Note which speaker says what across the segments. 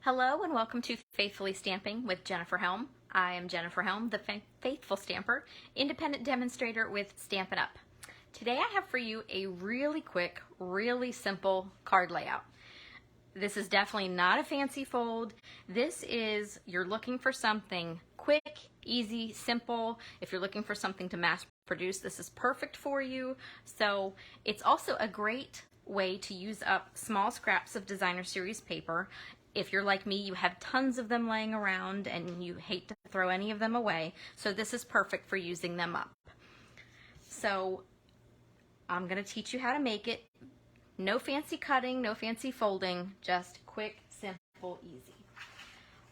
Speaker 1: Hello and welcome to Faithfully Stamping with Jennifer Helm. I am Jennifer Helm, the faithful stamper, independent demonstrator with Stampin' Up. Today I have for you a really quick, really simple card layout. This is definitely not a fancy fold. This is, you're looking for something quick, easy, simple. If you're looking for something to mass produce, this is perfect for you. So it's also a great way to use up small scraps of designer series paper. If you're like me, you have tons of them laying around and you hate to throw any of them away, so this is perfect for using them up. So I'm going to teach you how to make it. No fancy cutting, no fancy folding, just quick, simple, easy.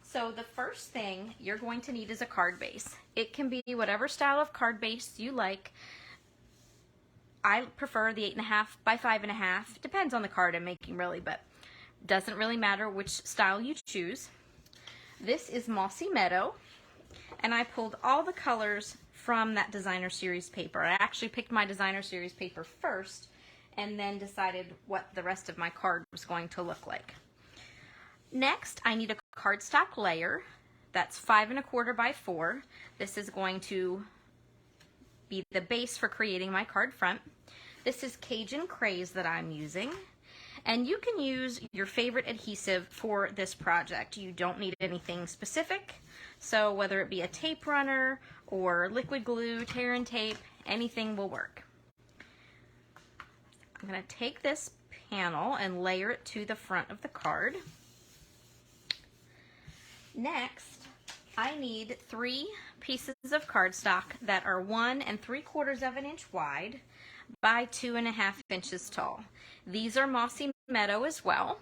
Speaker 1: So the first thing you're going to need is a card base. It can be whatever style of card base you like. I prefer the 8.5 by 5.5. Depends on the card I'm making really, but doesn't really matter which style you choose. This is Mossy Meadow, and I pulled all the colors from that designer series paper. I actually picked my designer series paper first and then decided what the rest of my card was going to look like. Next, I need a cardstock layer that's 5.25 by 4. This is going to be the base for creating my card front. This is Cajun Craze that I'm using. And you can use your favorite adhesive for this project. You don't need anything specific. So whether it be a tape runner or liquid glue, tear and tape, anything will work. I'm going to take this panel and layer it to the front of the card. Next, I need 3 pieces of cardstock that are 1 3/4 inch wide by 2.5 inches tall. These are Mossy Meadow as well.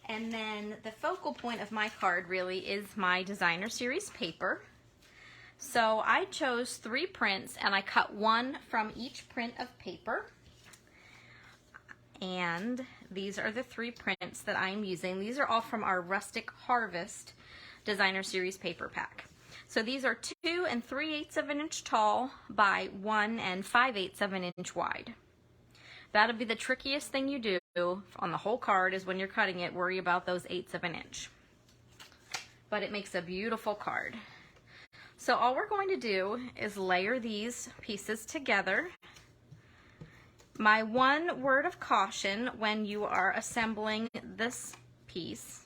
Speaker 1: And then the focal point of my card really is my designer series paper. So I chose 3 prints and I cut 1 from each print of paper. And these are the 3 prints that I'm using. These are all from our Rustic Harvest designer series paper pack. So these are 2 3/8 inch tall by 1 5/8 inch wide. That'll be the trickiest thing you do on the whole card, is when you're cutting it, worry about those 1/8 inch. But it makes a beautiful card. So all we're going to do is layer these pieces together. My one word of caution when you are assembling this piece,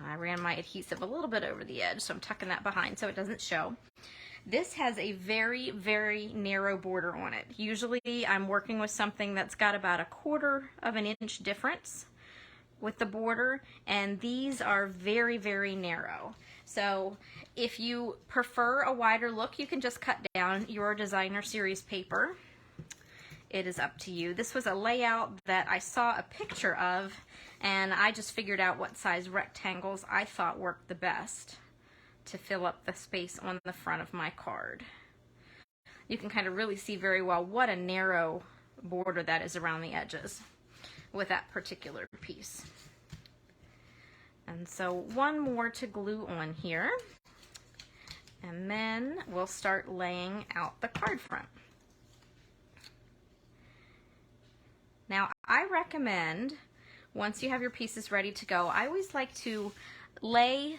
Speaker 1: I ran my adhesive a little bit over the edge, so I'm tucking that behind so it doesn't show. This has a very, very narrow border on it. Usually I'm working with something that's got about 1/4 inch difference with the border, and these are very, very narrow. So if you prefer a wider look, you can just cut down your designer series paper. It is up to you. This was a layout that I saw a picture of, and I just figured out what size rectangles I thought worked the best to fill up the space on the front of my card. You can kind of really see very well what a narrow border that is around the edges with that particular piece. And so one more to glue on here, and then we'll start laying out the card front. Now, I recommend, once you have your pieces ready to go, I always like to lay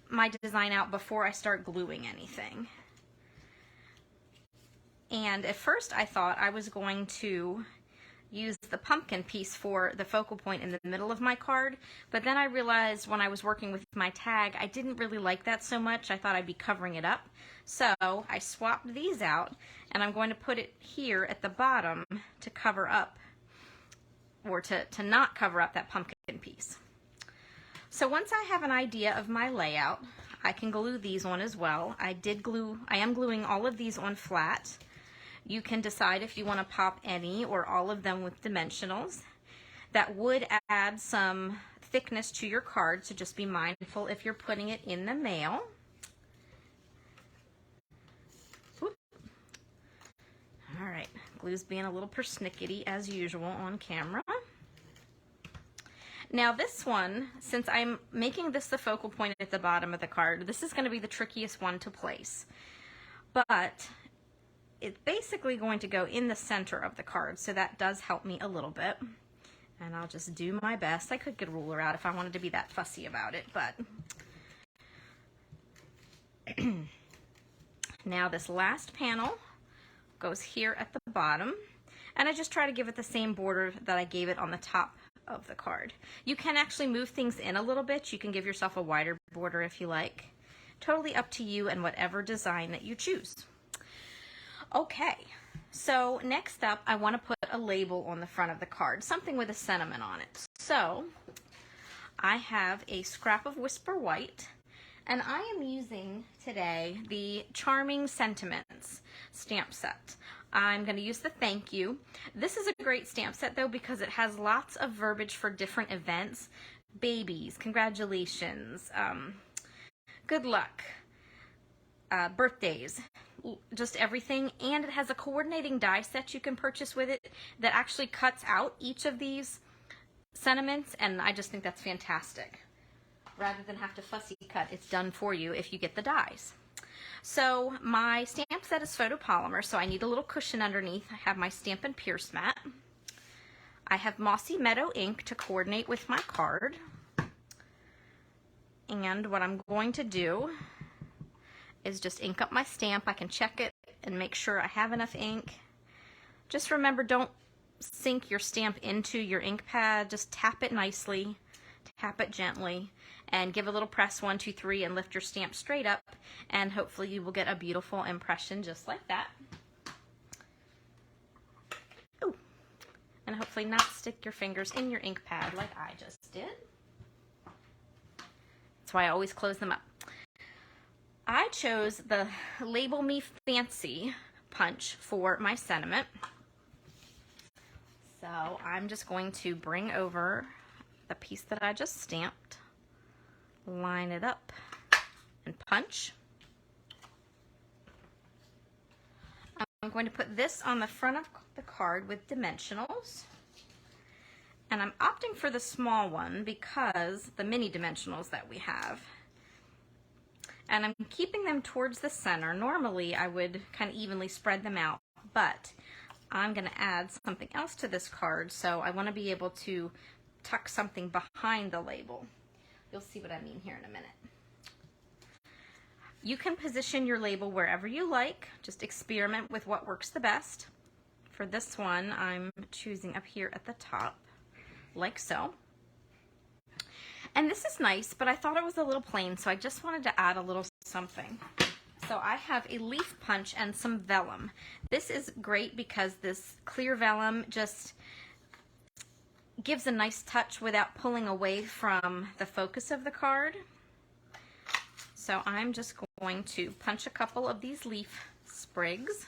Speaker 1: my design out before I start gluing anything. And at first I thought I was going to use the pumpkin piece for the focal point in the middle of my card, but then I realized when I was working with my tag, I didn't really like that so much. I thought I'd be covering it up. So I swapped these out, and I'm going to put it here at the bottom to cover up, or to not cover up that pumpkin piece. So once I have an idea of my layout, I can glue these on as well. I am gluing all of these on flat. You can decide if you want to pop any or all of them with dimensionals. That would add some thickness to your card, so just be mindful if you're putting it in the mail. Oop. All right, glue's being a little persnickety as usual on camera. Now this one, since I'm making this the focal point at the bottom of the card, this is going to be the trickiest one to place. But it's basically going to go in the center of the card, so that does help me a little bit. And I'll just do my best. I could get a ruler out if I wanted to be that fussy about it, but now this last panel goes here at the bottom, and I just try to give it the same border that I gave it on the top of the card. You can actually move things in a little bit. You can give yourself a wider border if you like. Totally up to you and whatever design that you choose. Okay, so next up I want to put a label on the front of the card, something with a sentiment on it. So I have a scrap of Whisper White, and I am using today the Charming Sentiments stamp set. I'm going to use the thank you. This is a great stamp set though because it has lots of verbiage for different events. Babies, congratulations, good luck, birthdays, just everything. And it has a coordinating die set you can purchase with it that actually cuts out each of these sentiments, and I just think that's fantastic. Rather than have to fussy cut, it's done for you if you get the dies. So my stamp set is photopolymer, so I need a little cushion underneath. I have my Stampin' Pierce mat. I have Mossy Meadow ink to coordinate with my card. And what I'm going to do is just ink up my stamp. I can check it and make sure I have enough ink. Just remember, don't sink your stamp into your ink pad. Just tap it nicely, tap it gently, and give a little press, 1, 2, 3, and lift your stamp straight up, and hopefully you will get a beautiful impression just like that. Ooh. And hopefully not stick your fingers in your ink pad like I just did. That's why I always close them up. I chose the Label Me Fancy punch for my sentiment. So I'm just going to bring over the piece that I just stamped, line it up, and punch. I'm going to put this on the front of the card with dimensionals. And I'm opting for the small one because the mini dimensionals that we have. And I'm keeping them towards the center. Normally I would kind of evenly spread them out, but I'm going to add something else to this card, so I want to be able to tuck something behind the label. You'll see what I mean here in a minute. You can position your label wherever you like. Just experiment with what works the best. For this one, I'm choosing up here at the top, like so. And this is nice, but I thought it was a little plain, so I just wanted to add a little something. So I have a leaf punch and some vellum. This is great because this clear vellum just gives a nice touch without pulling away from the focus of the card. So I'm just going to punch a couple of these leaf sprigs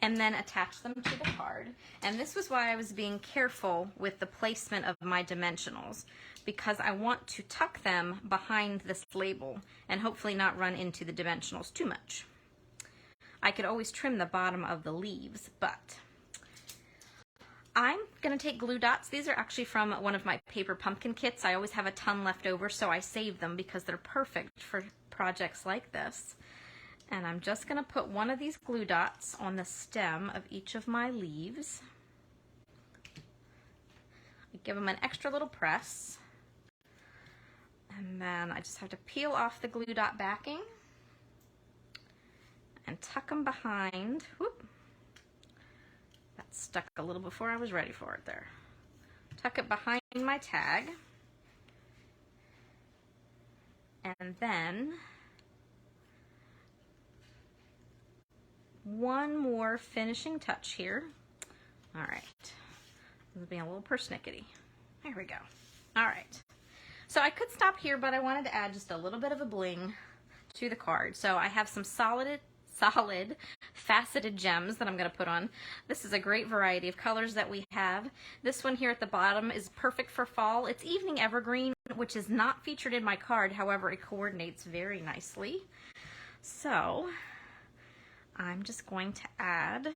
Speaker 1: and then attach them to the card. And this was why I was being careful with the placement of my dimensionals, because I want to tuck them behind this label and hopefully not run into the dimensionals too much. I could always trim the bottom of the leaves, but I'm going to take glue dots. These are actually from one of my paper pumpkin kits. I always have a ton left over, so I save them because they're perfect for projects like this. And I'm just going to put one of these glue dots on the stem of each of my leaves. Give them an extra little press. And then I just have to peel off the glue dot backing and tuck them behind. Whoop. That stuck a little before I was ready for it there. Tuck it behind my tag. And then one more finishing touch here. All right, this is being a little persnickety. There we go. All right, so I could stop here, but I wanted to add just a little bit of a bling to the card. So I have some solid faceted gems that I'm going to put on. This is a great variety of colors that we have. This one here at the bottom is perfect for fall. It's Evening Evergreen, which is not featured in my card. However, it coordinates very nicely. So I'm just going to add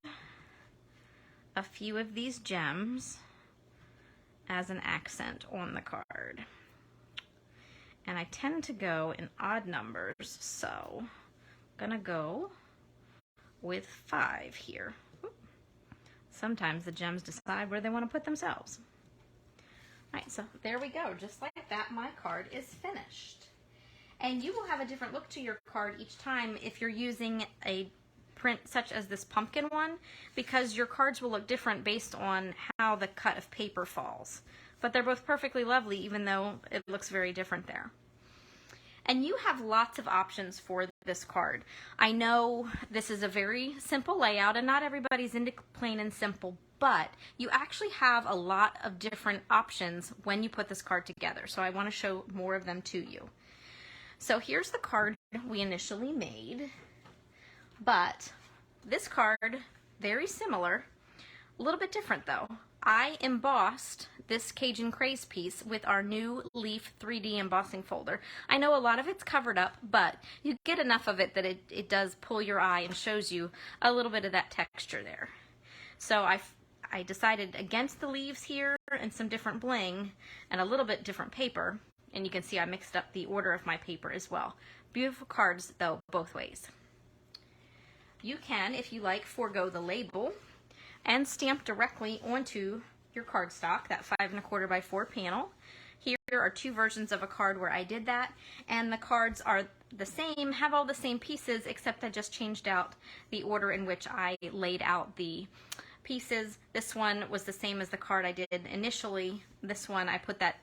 Speaker 1: a few of these gems as an accent on the card. And I tend to go in odd numbers, so I'm gonna go with 5 here. Sometimes the gems decide where they want to put themselves. All right, so there we go. Just like that, my card is finished. And you will have a different look to your card each time if you're using a print such as this pumpkin one, because your cards will look different based on how the cut of paper falls. But they're both perfectly lovely, even though it looks very different there. And you have lots of options for this card. I know this is a very simple layout and not everybody's into plain and simple, but you actually have a lot of different options when you put this card together. So I want to show more of them to you. So here's the card we initially made, but this card, very similar, a little bit different though. I embossed this Cajun Craze piece with our new Leaf 3D embossing folder. I know a lot of it's covered up, but you get enough of it that it does pull your eye and shows you a little bit of that texture there. So I decided against the leaves here and some different bling and a little bit different paper, and you can see I mixed up the order of my paper as well. Beautiful cards though, both ways. You can, if you like, forego the label and stamp directly onto your cardstock, that 5 1/4 by 4 panel. Here are two versions of a card where I did that, and the cards are the same, have all the same pieces, except I just changed out the order in which I laid out the pieces. This one was the same as the card I did initially. This one I put that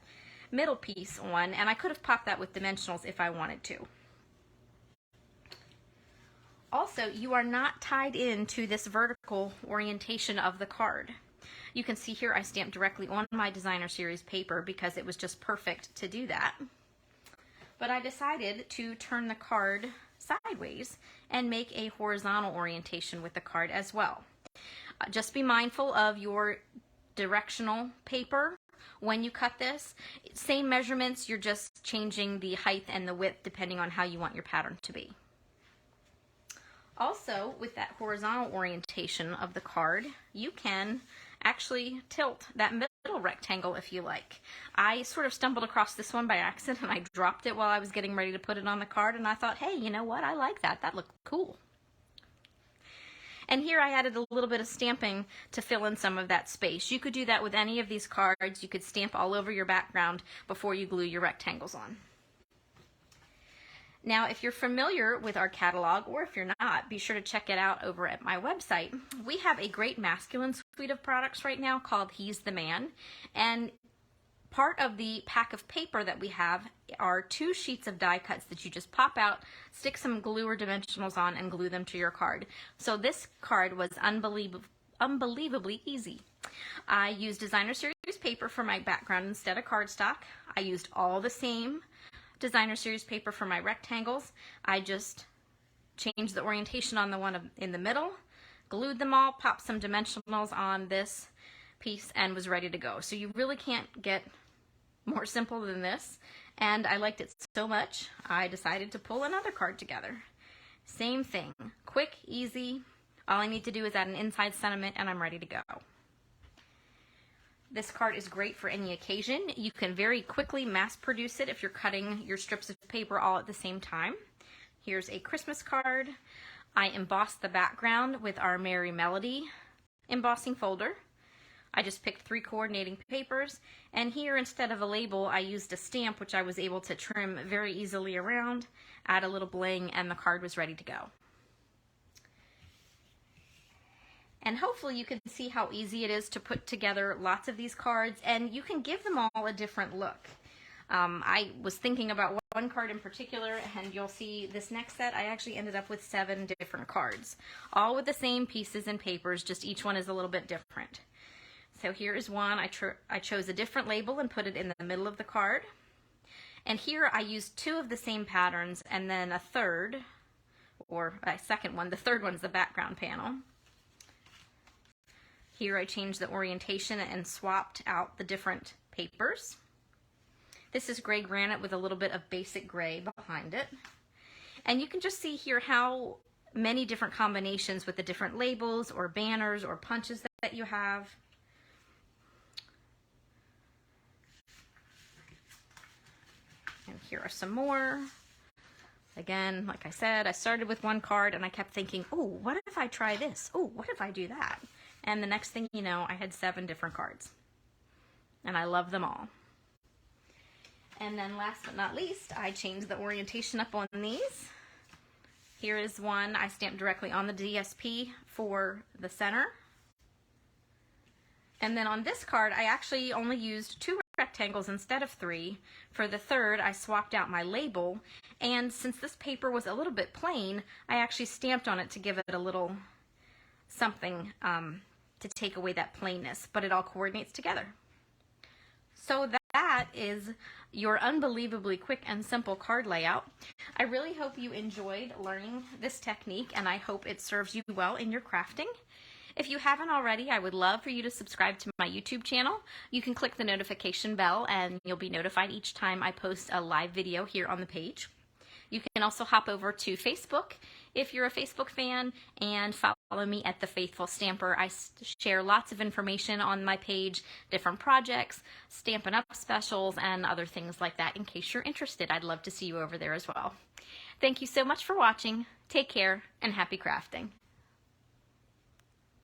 Speaker 1: middle piece on, and I could have popped that with dimensionals if I wanted to. Also, you are not tied into this vertical orientation of the card. You can see here I stamped directly on my designer series paper because it was just perfect to do that. But I decided to turn the card sideways and make a horizontal orientation with the card as well. Just be mindful of your directional paper when you cut this. Same measurements, you're just changing the height and the width depending on how you want your pattern to be. Also, with that horizontal orientation of the card, you can actually tilt that middle rectangle if you like. I sort of stumbled across this one by accident and I dropped it while I was getting ready to put it on the card, and I thought, hey, you know what? I like that. That looked cool. And here I added a little bit of stamping to fill in some of that space. You could do that with any of these cards. You could stamp all over your background before you glue your rectangles on. Now, if you're familiar with our catalog, or if you're not, be sure to check it out over at my website. We have a great masculine suite of products right now called He's the Man. And part of the pack of paper that we have are 2 sheets of die cuts that you just pop out, stick some glue or dimensionals on, and glue them to your card. So this card was unbelievably easy. I used designer series paper for my background instead of cardstock. I used all the same designer series paper for my rectangles. I just changed the orientation on the one in the middle, glued them all, popped some dimensionals on this piece, and was ready to go. So you really can't get more simple than this, and I liked it so much I decided to pull another card together. Same thing, quick, easy. All I need to do is add an inside sentiment and I'm ready to go. This card is great for any occasion. You can very quickly mass produce it if you're cutting your strips of paper all at the same time. Here's a Christmas card. I embossed the background with our Merry Melody embossing folder. I just picked 3 coordinating papers, and here instead of a label I used a stamp which I was able to trim very easily around, add a little bling, and the card was ready to go. And hopefully you can see how easy it is to put together lots of these cards, and you can give them all a different look. I was thinking about one card in particular, and you'll see this next set I actually ended up with 7 different cards, all with the same pieces and papers, just each one is a little bit different. So here is one. I chose a different label and put it in the middle of the card. And here I used 2 of the same patterns and then a third, or a second one. The third one's the background panel. Here I changed the orientation and swapped out the different papers. This is gray granite with a little bit of basic gray behind it. And you can just see here how many different combinations with the different labels or banners or punches that you have. And here are some more. Again, like I said, I started with one card and I kept thinking, oh, what if I try this? Oh, what if I do that? And the next thing you know, I had 7 different cards. And I love them all. And then last but not least, I changed the orientation up on these. Here is one I stamped directly on the DSP for the center. And then on this card, I actually only used 2 rectangles instead of 3. For the third, I swapped out my label. And since this paper was a little bit plain, I actually stamped on it to give it a little something to take away that plainness. But it all coordinates together. So that is your unbelievably quick and simple card layout. I really hope you enjoyed learning this technique, and I hope it serves you well in your crafting. If you haven't already, I would love for you to subscribe to my YouTube channel. You can click the notification bell and you'll be notified each time I post a live video here on the page. You can also hop over to Facebook if you're a Facebook fan and follow me at The Faithful Stamper. I share lots of information on my page, different projects, Stampin' Up! Specials, and other things like that in case you're interested. I'd love to see you over there as well. Thank you so much for watching. Take care and happy crafting.